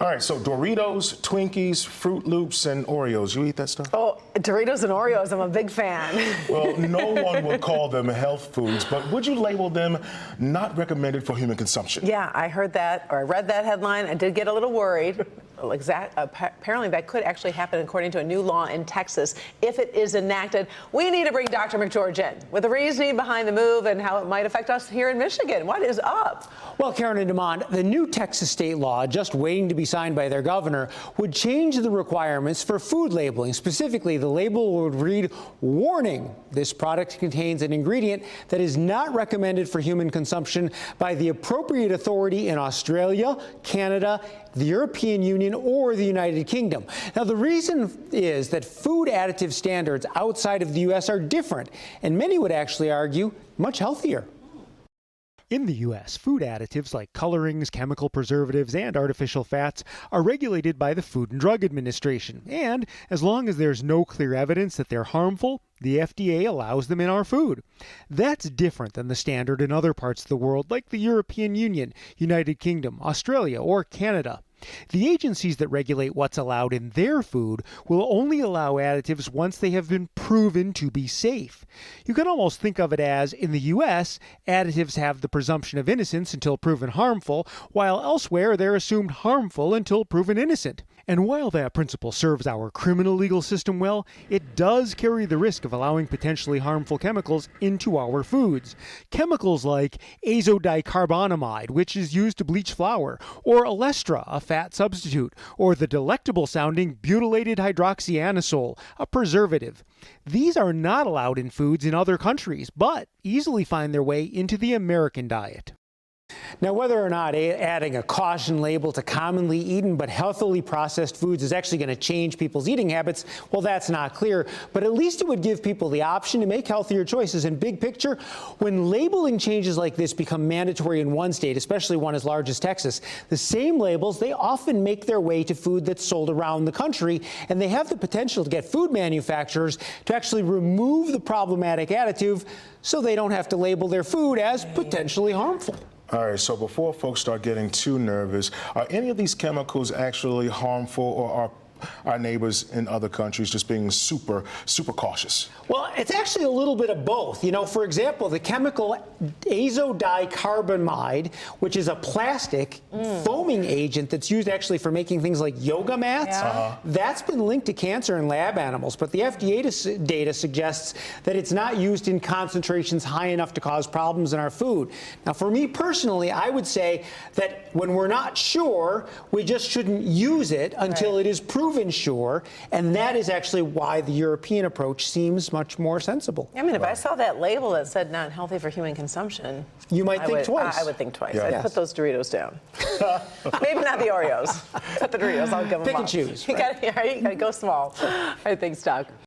All right, so Doritos, Twinkies, Fruit Loops, and Oreos. You eat that stuff? Oh, Doritos and Oreos, I'm a big fan. Well, no one would call them health foods, but would you label them not recommended for human consumption? Yeah, I heard that, or I read that headline. I did get a little worried. Apparently, that could actually happen according to a new law in Texas if it is enacted. We need to bring Dr. McGeorge in with the reasoning behind the move and how it might affect us here in Michigan. What is up? Well, Karen and Demond, the new Texas state law, just waiting to be signed by their governor, would change the requirements for food labeling. Specifically, the label would read, "Warning, this product contains an ingredient that is not recommended for human consumption by the appropriate authority in Australia, Canada, the European Union, or the United Kingdom." Now, the reason is that food additive standards outside of the U.S. are different, and many would actually argue much healthier. In the U.S., food additives like colorings, chemical preservatives, and artificial fats are regulated by the Food and Drug Administration. And as long as there's no clear evidence that they're harmful, the FDA allows them in our food. That's different than the standard in other parts of the world like the European Union, United Kingdom, Australia, or Canada. The agencies that regulate what's allowed in their food will only allow additives once they have been proven to be safe. You can almost think of it as, in the U.S., additives have the presumption of innocence until proven harmful, while elsewhere they're assumed harmful until proven innocent. And while that principle serves our criminal legal system well, it does carry the risk of allowing potentially harmful chemicals into our foods. Chemicals like azodicarbonamide, which is used to bleach flour, or Olestra, a fat substitute, or the delectable-sounding butylated hydroxyanisole, a preservative. These are not allowed in foods in other countries, but easily find their way into the American diet. Now, whether or not adding a caution label to commonly eaten but healthily processed foods is actually going to change people's eating habits, well, that's not clear. But at least it would give people the option to make healthier choices. And big picture, when labeling changes like this become mandatory in one state, especially one as large as Texas, the same labels, they often make their way to food that's sold around the country. And they have the potential to get food manufacturers to actually remove the problematic additive so they don't have to label their food as potentially harmful. All right, so before folks start getting too nervous, are any of these chemicals actually harmful, or are our neighbors in other countries just being super cautious? Well, it's actually a little bit of both. You know, for example, the chemical azodicarbonamide, which is a plastic foaming agent that's used actually for making things like yoga mats, that's been linked to cancer in lab animals. But the FDA data suggests that it's not used in concentrations high enough to cause problems in our food. Now, for me personally, I would say that when we're not sure, we just shouldn't use it until it is proven sure, and that is actually why the European approach seems much more sensible. I mean, if I saw that label that said not healthy for human consumption, you might think twice. I would think twice. Yeah. I'd put those Doritos down. Maybe not the Oreos. Put the Doritos. I'll give them Pick up. and choose. You gotta go small. All right, thanks, Doc.